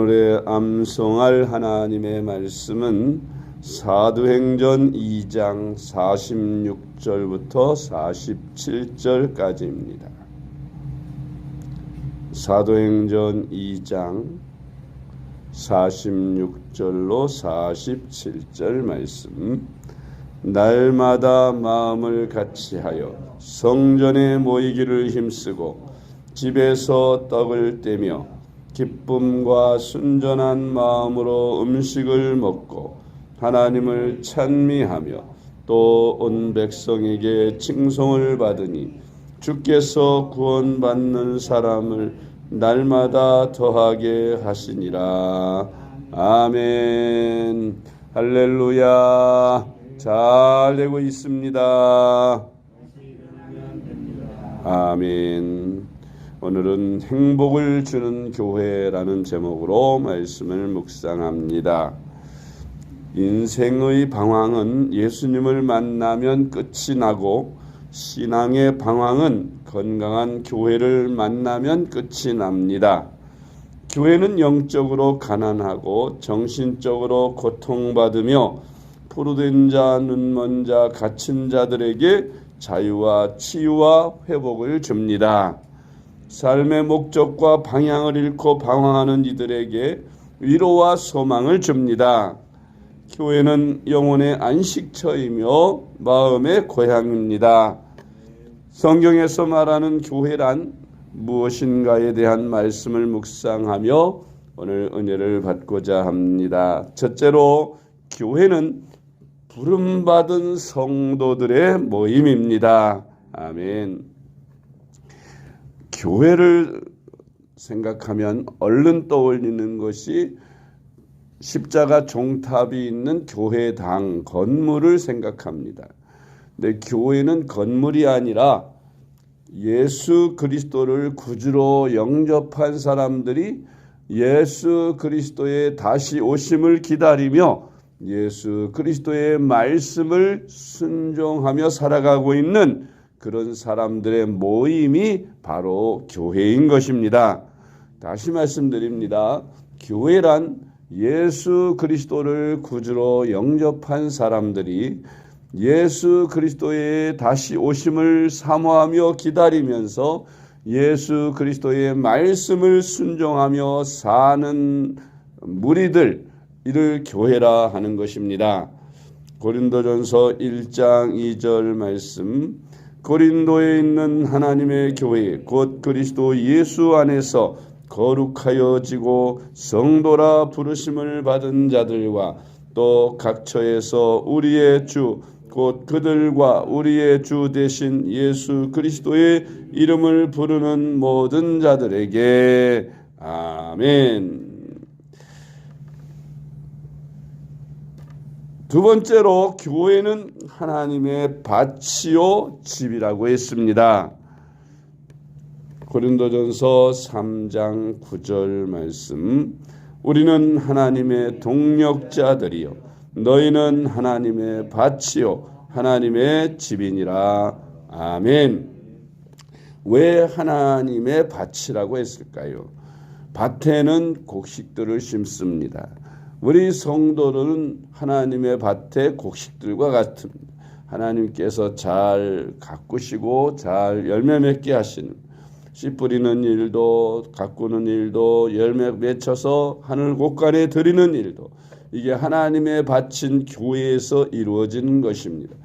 오래 암송할 하나님의 말씀은 사도행전 2장 46절부터 47절까지입니다. 사도행전 2장 46절로 47절 말씀. 날마다 마음을 같이하여 성전에 모이기를 힘쓰고 집에서 떡을 떼며 기쁨과 순전한 마음으로 음식을 먹고 하나님을 찬미하며 또 온 백성에게 칭송을 받으니 주께서 구원받는 사람을 날마다 더하게 하시니라. 아멘. 할렐루야. 잘 되고 있습니다. 아멘. 오늘은 행복을 주는 교회라는 제목으로 말씀을 묵상합니다. 인생의 방황은 예수님을 만나면 끝이 나고 신앙의 방황은 건강한 교회를 만나면 끝이 납니다. 교회는 영적으로 가난하고 정신적으로 고통받으며 포로된 자, 눈먼 자, 갇힌 자들에게 자유와 치유와 회복을 줍니다. 삶의 목적과 방향을 잃고 방황하는 이들에게 위로와 소망을 줍니다. 교회는 영혼의 안식처이며 마음의 고향입니다. 성경에서 말하는 교회란 무엇인가에 대한 말씀을 묵상하며 오늘 은혜를 받고자 합니다. 첫째로 교회는 부름받은 성도들의 모임입니다. 아멘. 교회를 생각하면 얼른 떠올리는 것이 십자가 종탑이 있는 교회당 건물을 생각합니다. 근데 교회는 건물이 아니라 예수 그리스도를 구주로 영접한 사람들이 예수 그리스도의 다시 오심을 기다리며 예수 그리스도의 말씀을 순종하며 살아가고 있는 그런 사람들의 모임이 바로 교회인 것입니다. 다시 말씀드립니다. 교회란 예수 그리스도를 구주로 영접한 사람들이 예수 그리스도의 다시 오심을 사모하며 기다리면서 예수 그리스도의 말씀을 순종하며 사는 무리들, 이를 교회라 하는 것입니다. 고린도전서 1장 2절 말씀. 고린도에 있는 하나님의 교회 곧 그리스도 예수 안에서 거룩하여지고 성도라 부르심을 받은 자들과 또 각처에서 우리의 주 곧 그들과 우리의 주 되신 예수 그리스도의 이름을 부르는 모든 자들에게 아멘. 두 번째로 교회는 하나님의 밭이요 집이라고 했습니다. 고린도전서 3장 9절 말씀. 우리는 하나님의 동력자들이요 너희는 하나님의 밭이요 하나님의 집이니라. 아멘. 왜 하나님의 밭이라고 했을까요? 밭에는 곡식들을 심습니다. 우리 성도들은 하나님의 밭의 곡식들과 같습니다. 하나님께서 잘 가꾸시고 잘 열매 맺게 하시는, 씨 뿌리는 일도 가꾸는 일도 열매 맺혀서 하늘 곳간에 드리는 일도, 이게 하나님의 밭인 교회에서 이루어지는 것입니다.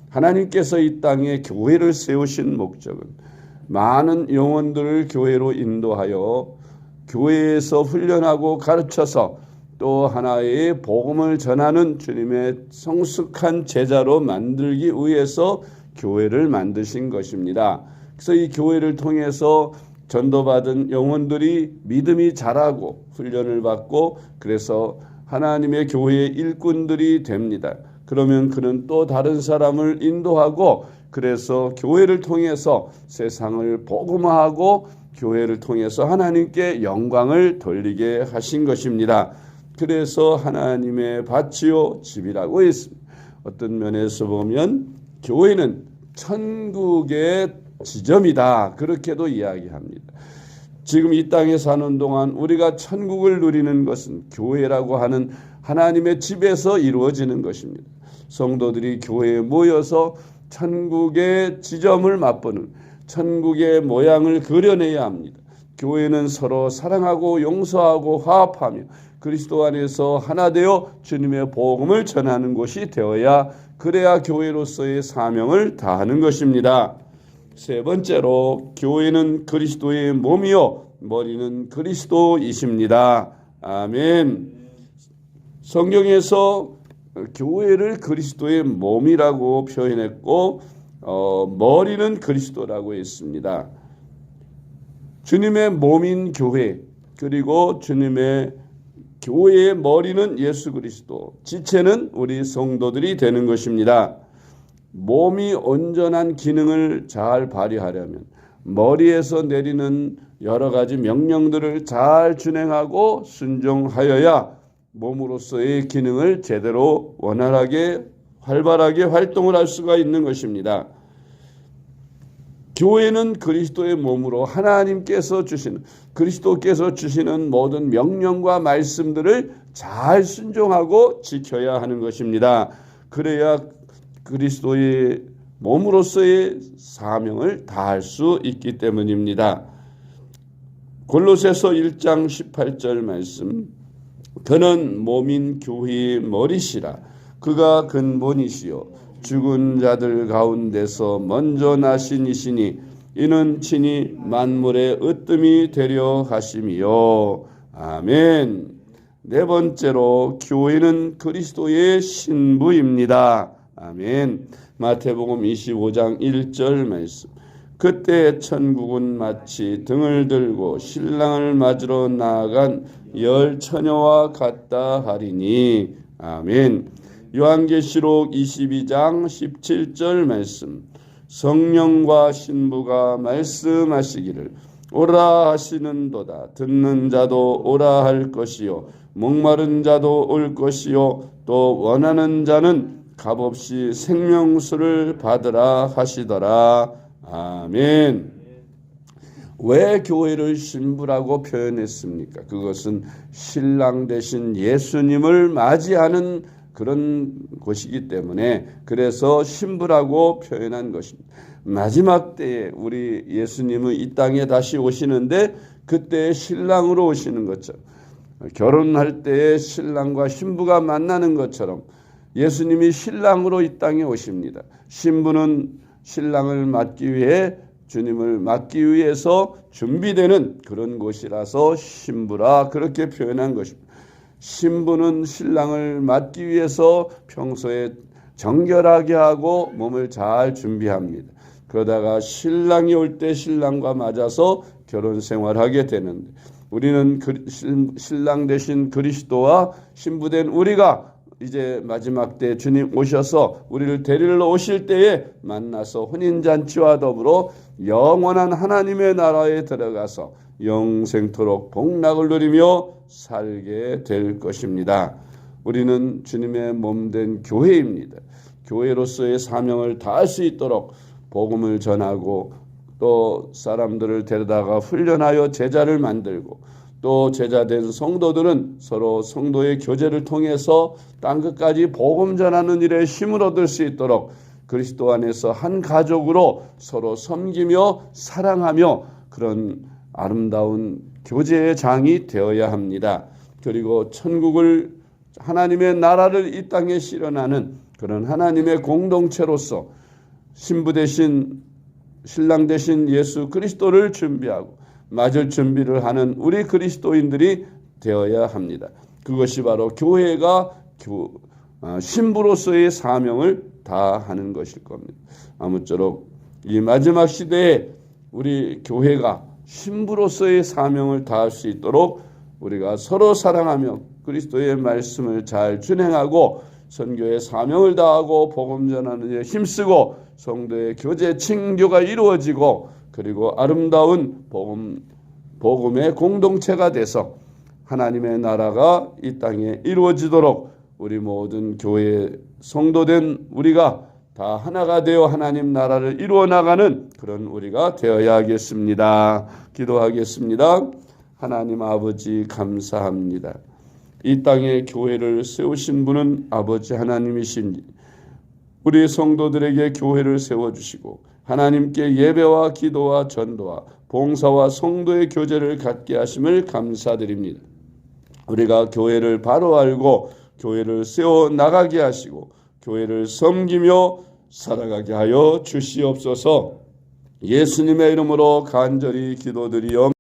하나님께서 이 땅에 교회를 세우신 목적은 많은 영혼들을 교회로 인도하여 교회에서 훈련하고 가르쳐서 또 하나의 복음을 전하는 주님의 성숙한 제자로 만들기 위해서 교회를 만드신 것입니다. 그래서 이 교회를 통해서 전도받은 영혼들이 믿음이 자라고 훈련을 받고 그래서 하나님의 교회의 일꾼들이 됩니다. 그러면 그는 또 다른 사람을 인도하고 그래서 교회를 통해서 세상을 복음화하고 교회를 통해서 하나님께 영광을 돌리게 하신 것입니다. 그래서 하나님의 밭이요 집이라고 했습니다. 어떤 면에서 보면 교회는 천국의 지점이다, 그렇게도 이야기합니다. 지금 이 땅에 사는 동안 우리가 천국을 누리는 것은 교회라고 하는 하나님의 집에서 이루어지는 것입니다. 성도들이 교회에 모여서 천국의 지점을 맛보는 천국의 모양을 그려내야 합니다. 교회는 서로 사랑하고 용서하고 화합하며 그리스도 안에서 하나 되어 주님의 복음을 전하는 곳이 되어야 그래야 교회로서의 사명을 다하는 것입니다. 세 번째로 교회는 그리스도의 몸이요 머리는 그리스도이십니다. 아멘. 성경에서 교회를 그리스도의 몸이라고 표현했고 머리는 그리스도라고 했습니다. 주님의 몸인 교회 그리고 주님의 교회의 머리는 예수 그리스도, 지체는 우리 성도들이 되는 것입니다. 몸이 온전한 기능을 잘 발휘하려면 머리에서 내리는 여러 가지 명령들을 잘 준행하고 순종하여야 몸으로서의 기능을 제대로 원활하게 활발하게 활동을 할 수가 있는 것입니다. 교회는 그리스도의 몸으로 하나님께서 주시는 그리스도께서 주시는 모든 명령과 말씀들을 잘 순종하고 지켜야 하는 것입니다. 그래야 그리스도의 몸으로서의 사명을 다할 수 있기 때문입니다. 골로새서 1장 18절 말씀, 그는 몸인 교회의 머리시라. 그가 근본이시요 죽은 자들 가운데서 먼저 나신 이시니 이는 친히 만물의 으뜸이 되려 하심이요. 아멘. 네 번째로 교회는 그리스도의 신부입니다. 아멘. 마태복음 25장 1절 말씀, 그때 천국은 마치 등을 들고 신랑을 맞으러 나아간 열 처녀와 같다 하리니. 아멘. 요한계시록 22장 17절 말씀, 성령과 신부가 말씀하시기를 오라 하시는도다. 듣는 자도 오라 할 것이요 목마른 자도 올 것이요 또 원하는 자는 값없이 생명수를 받으라 하시더라. 아멘. 왜 교회를 신부라고 표현했습니까? 그것은 신랑 되신 예수님을 맞이하는 그런 곳이기 때문에 그래서 신부라고 표현한 것입니다. 마지막 때에 우리 예수님은 이 땅에 다시 오시는데 그때 신랑으로 오시는 것처럼 결혼할 때에 신랑과 신부가 만나는 것처럼 예수님이 신랑으로 이 땅에 오십니다. 신부는 신랑을 맞기 위해 주님을 맞기 위해서 준비되는 그런 곳이라서 신부라 그렇게 표현한 것입니다. 신부는 신랑을 맞기 위해서 평소에 정결하게 하고 몸을 잘 준비합니다. 그러다가 신랑이 올 때 신랑과 맞아서 결혼 생활하게 되는데 우리는 신랑 되신 그리스도와 신부된 우리가 이제 마지막 때 주님 오셔서 우리를 데리러 오실 때에 만나서 혼인잔치와 더불어 영원한 하나님의 나라에 들어가서 영생토록 복락을 누리며 살게 될 것입니다. 우리는 주님의 몸된 교회입니다. 교회로서의 사명을 다할 수 있도록 복음을 전하고 또 사람들을 데려다가 훈련하여 제자를 만들고 또 제자된 성도들은 서로 성도의 교제를 통해서 땅끝까지 복음 전하는 일에 힘을 얻을 수 있도록 그리스도 안에서 한 가족으로 서로 섬기며 사랑하며 그런 아름다운 교제의 장이 되어야 합니다. 그리고 천국을 하나님의 나라를 이 땅에 실현하는 그런 하나님의 공동체로서 신부 대신 신랑 대신 예수 그리스도를 준비하고 맞을 준비를 하는 우리 그리스도인들이 되어야 합니다. 그것이 바로 교회가 신부로서의 사명을 다하는 것일 겁니다. 아무쪼록 이 마지막 시대에 우리 교회가 신부로서의 사명을 다할 수 있도록 우리가 서로 사랑하며 그리스도의 말씀을 잘 준행하고 선교의 사명을 다하고 복음 전하는 데 힘쓰고 성도의 교제 친교가 이루어지고 그리고 아름다운 복음의 공동체가 돼서 하나님의 나라가 이 땅에 이루어지도록 우리 모든 교회 성도된 우리가 다 하나가 되어 하나님 나라를 이루어 나가는 그런 우리가 되어야겠습니다. 기도하겠습니다. 하나님 아버지 감사합니다. 이 땅에 교회를 세우신 분은 아버지 하나님이시니 우리 성도들에게 교회를 세워주시고 하나님께 예배와 기도와 전도와 봉사와 성도의 교제를 갖게 하심을 감사드립니다. 우리가 교회를 바로 알고 교회를 세워 나가게 하시고 교회를 섬기며 살아가게 하여 주시옵소서. 예수님의 이름으로 간절히 기도드리옵나이다.